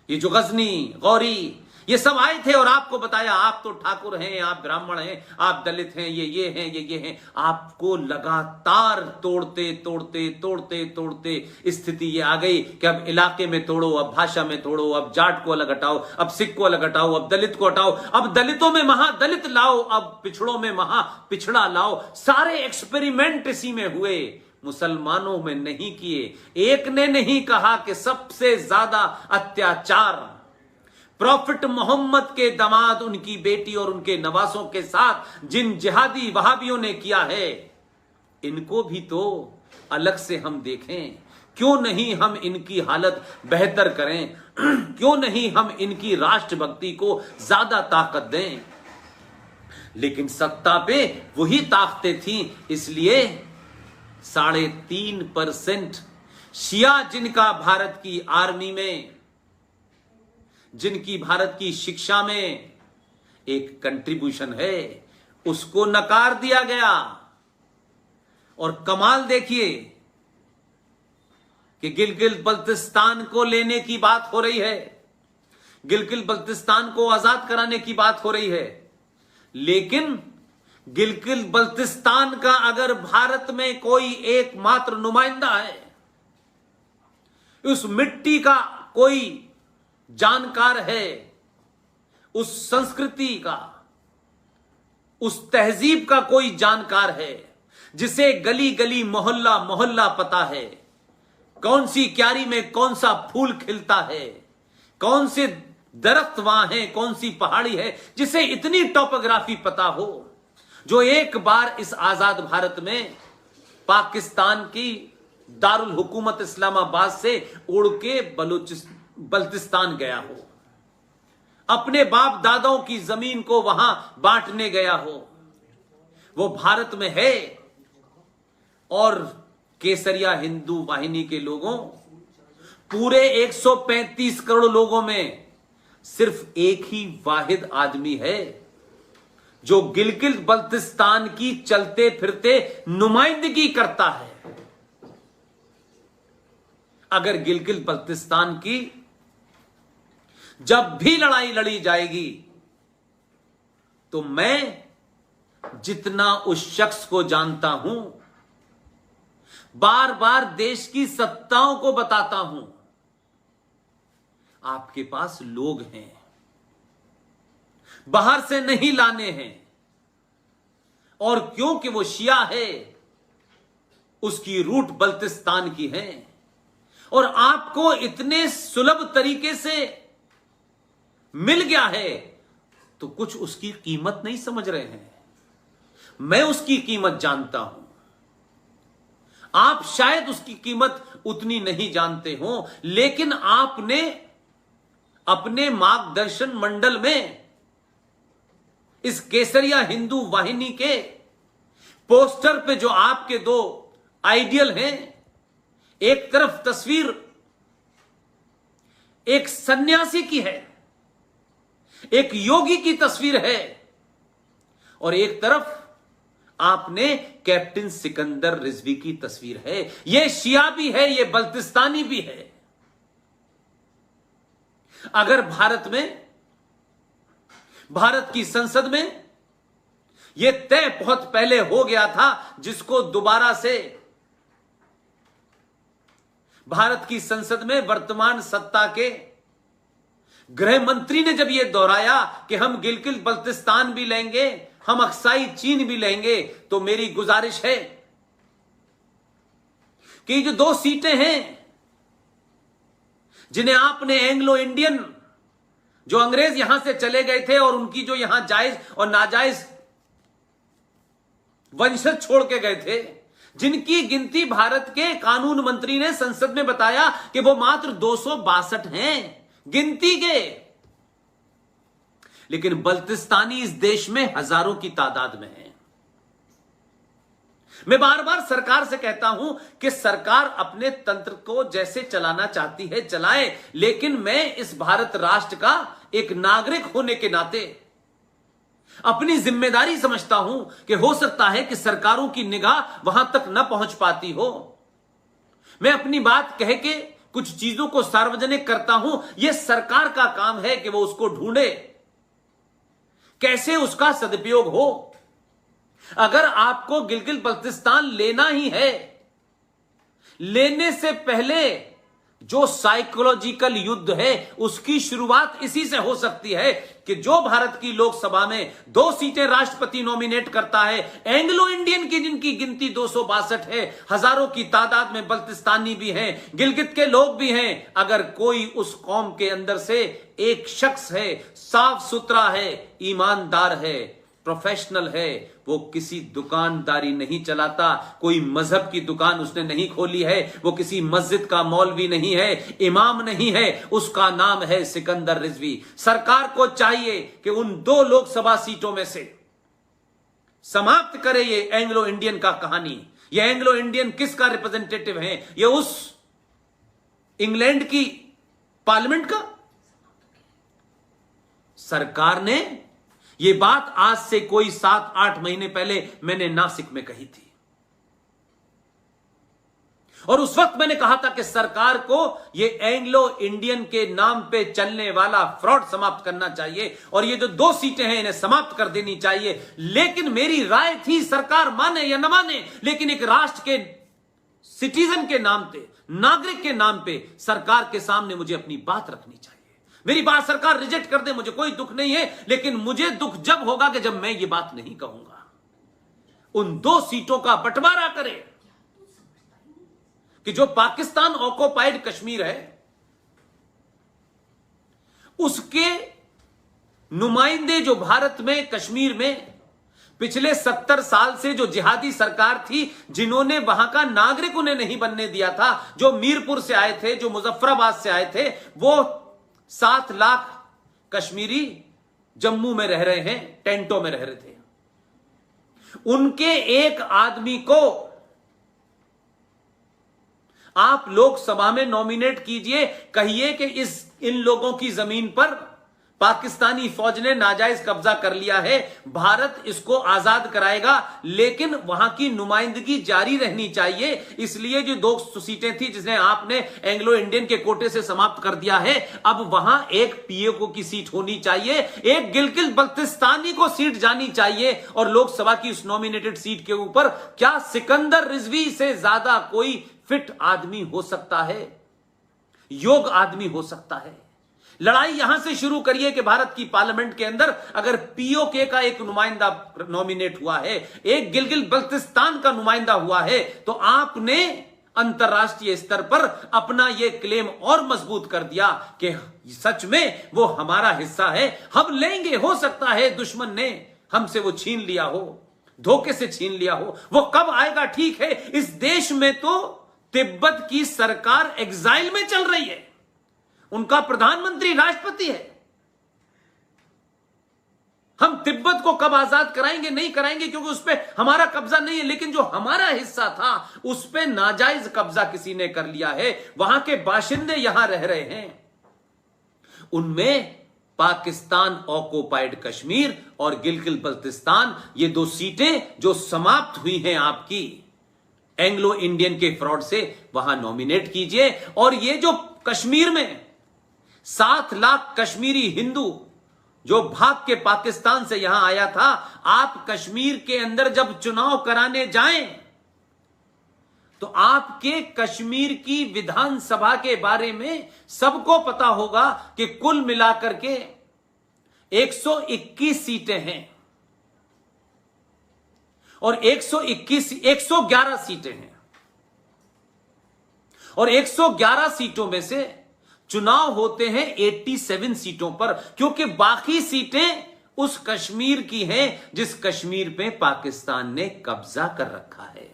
ये जो गजनी, गौरी, ये सब आए थे और आपको बताया आप तो ठाकुर हैं, आप ब्राह्मण हैं, आप दलित हैं, ये हैं, ये हैं। आपको लगातार तोड़ते तोड़ते तोड़ते तोड़ते स्थिति ये आ गई कि अब इलाके में तोड़ो, अब भाषा में तोड़ो, अब जाट को अलग हटाओ, अब सिख को अलग हटाओ, अब दलित को हटाओ, अब दलितों में महादलित लाओ, अब पिछड़ों में महा पिछड़ा लाओ। सारे एक्सपेरिमेंट इसी में हुए, मुसलमानों में नहीं किए। एक ने नहीं कहा कि सबसे ज्यादा अत्याचार प्रॉफिट मोहम्मद के दामाद, उनकी बेटी और उनके नवासों के साथ जिन जिहादी वहाबियों ने किया है, इनको भी तो अलग से हम देखें। क्यों नहीं हम इनकी हालत बेहतर करें? क्यों नहीं हम इनकी राष्ट्रभक्ति को ज्यादा ताकत दें? लेकिन सत्ता पे वही ताकतें थी, इसलिए 3.5% शिया जिनका भारत की आर्मी में, जिनकी भारत की शिक्षा में एक कंट्रीब्यूशन है, उसको नकार दिया गया। और कमाल देखिए कि गिलगित बल्तिस्तान को लेने की बात हो रही है, गिलगित बल्तिस्तान को आजाद कराने की बात हो रही है, लेकिन गिलगित बल्तिस्तान का अगर भारत में कोई एकमात्र नुमाइंदा है, उस मिट्टी का कोई जानकार है, उस संस्कृति का, उस तहजीब का कोई जानकार है, जिसे गली गली मोहल्ला मोहल्ला पता है, कौन सी क्यारी में कौन सा फूल खिलता है, कौन से दरख्त वहां है, कौन सी पहाड़ी है, जिसे इतनी टोपोग्राफी पता हो, जो एक बार इस आजाद भारत में पाकिस्तान की दारुल हुकूमत इस्लामाबाद से उड़ के बल्तिस्तान गया हो, अपने बाप दादाओं की जमीन को वहां बांटने गया हो, वो भारत में है। और केसरिया हिंदू वाहिनी के लोगों, पूरे 135 करोड़ लोगों में सिर्फ एक ही वाहिद आदमी है जो गिलगित बल्तिस्तान की चलते फिरते नुमाइंदगी करता है। अगर गिलगित बल्तिस्तान की जब भी लड़ाई लड़ी जाएगी, तो मैं जितना उस शख्स को जानता हूं, बार बार देश की सत्ताओं को बताता हूं, आपके पास लोग हैं, बाहर से नहीं लाने हैं। और क्योंकि वो शिया है, उसकी रूट बल्तिस्तान की है, और आपको इतने सुलभ तरीके से मिल गया है, तो कुछ उसकी कीमत नहीं समझ रहे हैं। मैं उसकी कीमत जानता हूं, आप शायद उसकी कीमत उतनी नहीं जानते हो, लेकिन आपने अपने मार्गदर्शन मंडल में इस केसरिया हिंदू वाहिनी के पोस्टर पे जो आपके दो आइडियल हैं, एक तरफ तस्वीर एक सन्यासी की है, एक योगी की तस्वीर है, और एक तरफ आपने कैप्टन सिकंदर रिजवी की तस्वीर है। यह शिया भी है, यह बल्तिस्तानी भी है। अगर भारत में, भारत की संसद में यह तय बहुत पहले हो गया था, जिसको दोबारा से भारत की संसद में वर्तमान सत्ता के गृह मंत्री ने जब यह दोहराया कि हम गिलगित बल्तिस्तान भी लेंगे, हम अक्साई चीन भी लेंगे, तो मेरी गुजारिश है कि जो 2 सीटें हैं जिन्हें आपने एंग्लो इंडियन, जो अंग्रेज यहां से चले गए थे और उनकी जो यहां जायज और नाजायज वंशज छोड़ के गए थे, जिनकी गिनती भारत के कानून मंत्री ने संसद में बताया कि वो मात्र 262 हैं गिनती के, लेकिन बल्तिस्तानी इस देश में हजारों की तादाद में है। मैं बार बार सरकार से कहता हूं कि सरकार अपने तंत्र को जैसे चलाना चाहती है चलाए, लेकिन मैं इस भारत राष्ट्र का एक नागरिक होने के नाते अपनी जिम्मेदारी समझता हूं कि हो सकता है कि सरकारों की निगाह वहां तक न पहुंच पाती हो। मैं अपनी बात कह के कुछ चीजों को सार्वजनिक करता हूं, यह सरकार का काम है कि वो उसको ढूंढे, कैसे उसका सदुपयोग हो। अगर आपको गिलगित बल्तिस्तान लेना ही है, लेने से पहले जो साइकोलॉजिकल युद्ध है उसकी शुरुआत इसी से हो सकती है कि जो भारत की लोकसभा में 2 सीटें राष्ट्रपति नॉमिनेट करता है, एंग्लो इंडियन की जिनकी गिनती 262 है, हजारों की तादाद में बल्तिस्तानी भी हैं, गिलगित के लोग भी हैं, अगर कोई उस कौम के अंदर से एक शख्स है, साफ सुथरा है, ईमानदार है, प्रोफेशनल है, वो किसी दुकानदारी नहीं चलाता, कोई मजहब की दुकान उसने नहीं खोली है, वो किसी मस्जिद का मौलवी नहीं है, इमाम नहीं है, उसका नाम है सिकंदर रिजवी। सरकार को चाहिए कि उन 2 लोकसभा सीटों में से समाप्त करे ये एंग्लो इंडियन का कहानी। ये एंग्लो इंडियन किसका रिप्रेजेंटेटिव है? ये उस इंग्लैंड की पार्लियामेंट का। सरकार ने ये बात आज से कोई 7-8 महीने पहले मैंने नासिक में कही थी, और उस वक्त मैंने कहा था कि सरकार को ये एंग्लो इंडियन के नाम पे चलने वाला फ्रॉड समाप्त करना चाहिए, और ये जो 2 सीटें हैं इन्हें समाप्त कर देनी चाहिए। लेकिन मेरी राय थी, सरकार माने या न माने, लेकिन एक राष्ट्र के सिटीजन के नाम पे, नागरिक के नाम पे सरकार के सामने मुझे अपनी बात रखनी चाहिए। मेरी बात सरकार रिजेक्ट कर दे, मुझे कोई दुख नहीं है, लेकिन मुझे दुख जब होगा कि जब मैं ये बात नहीं कहूंगा। उन 2 सीटों का बंटवारा करे कि जो पाकिस्तान ऑक्युपाइड कश्मीर है उसके नुमाइंदे जो भारत में कश्मीर में पिछले 70 साल से जो जिहादी सरकार थी, जिन्होंने वहां का नागरिक उन्हें नहीं बनने दिया था, जो मीरपुर से आए थे, जो मुजफ्फराबाद से आए थे, वो 7 लाख कश्मीरी जम्मू में रह रहे हैं, टेंटों में रह रहे थे। उनके एक आदमी को आप लोकसभा में नॉमिनेट कीजिए, कहिए कि इन लोगों की जमीन पर पाकिस्तानी फौज ने नाजायज कब्जा कर लिया है, भारत इसको आजाद कराएगा, लेकिन वहां की नुमाइंदगी जारी रहनी चाहिए। इसलिए जो 2 सीटें थी जिन्हें आपने एंग्लो इंडियन के कोटे से समाप्त कर दिया है, अब वहां एक पीओके की सीट होनी चाहिए, एक गिलगित बल्तिस्तानी को सीट जानी चाहिए, और लोकसभा की उस नॉमिनेटेड सीट के ऊपर क्या सिकंदर रिजवी से ज्यादा कोई फिट आदमी हो सकता है, योग्य आदमी हो सकता है? लड़ाई यहां से शुरू करिए कि भारत की पार्लियामेंट के अंदर अगर पीओके का एक नुमाइंदा नॉमिनेट हुआ है, एक गिलगित बल्तिस्तान का नुमाइंदा हुआ है, तो आपने अंतरराष्ट्रीय स्तर पर अपना यह क्लेम और मजबूत कर दिया कि सच में वो हमारा हिस्सा है, हम लेंगे। हो सकता है दुश्मन ने हमसे वो छीन लिया हो, धोखे से छीन लिया हो, वो कब आएगा ठीक है। इस देश में तो तिब्बत की सरकार एग्जाइल में चल रही है, उनका प्रधानमंत्री राष्ट्रपति है। हम तिब्बत को कब आजाद कराएंगे? नहीं कराएंगे, क्योंकि उस पर हमारा कब्जा नहीं है, लेकिन जो हमारा हिस्सा था उस पर नाजायज कब्जा किसी ने कर लिया है, वहां के बाशिंदे यहां रह रहे हैं। उनमें पाकिस्तान ऑक्युपाइड कश्मीर और गिलगित बल्तिस्तान, ये 2 सीटें जो समाप्त हुई हैं आपकी एंग्लो इंडियन के फ्रॉड से, वहां नॉमिनेट कीजिए। और ये जो कश्मीर में 7 लाख कश्मीरी हिंदू जो भाग के पाकिस्तान से यहां आया था, आप कश्मीर के अंदर जब चुनाव कराने जाएं तो आपके कश्मीर की विधानसभा के बारे में सबको पता होगा कि कुल मिलाकर के 121 सीटें हैं, और 111 सीटें हैं, और 111 सीटों में से चुनाव होते हैं 87 सीटों पर, क्योंकि बाकी सीटें उस कश्मीर की हैं जिस कश्मीर पे पाकिस्तान ने कब्जा कर रखा है।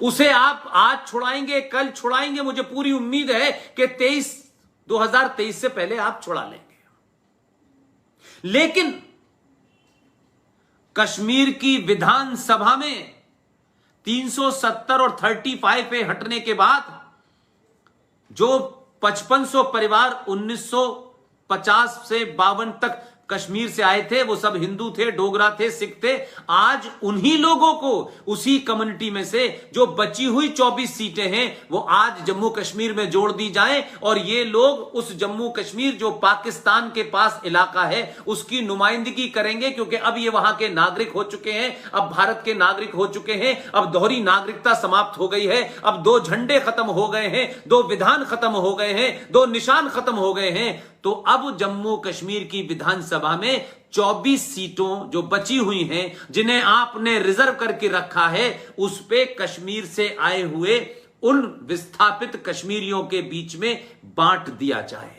उसे आप आज छुड़ाएंगे, कल छुड़ाएंगे, मुझे पूरी उम्मीद है कि 2023 से पहले आप छुड़ा लेंगे। लेकिन कश्मीर की विधानसभा में 370 और 35 पे हटने के बाद जो 5500 परिवार 1950 से 52 तक कश्मीर से आए थे वो सब हिंदू थे, डोगरा थे, सिख थे। आज उन्हीं लोगों को, उसी कम्युनिटी में से जो बची हुई 24 सीटें हैं वो आज जम्मू कश्मीर में जोड़ दी जाएं और ये लोग उस जम्मू कश्मीर जो पाकिस्तान के पास इलाका है उसकी नुमाइंदगी करेंगे, क्योंकि अब ये वहां के नागरिक हो चुके हैं, अब भारत के नागरिक हो चुके हैं, अब दोहरी नागरिकता समाप्त हो गई है, अब 2 झंडे खत्म हो गए हैं, 2 विधान खत्म हो गए हैं, 2 निशान खत्म हो गए हैं। तो अब जम्मू कश्मीर की विधानसभा में 24 सीटों जो बची हुई हैं, जिन्हें आपने रिजर्व करके रखा है, उस पे कश्मीर से आए हुए उन विस्थापित कश्मीरियों के बीच में बांट दिया जाए।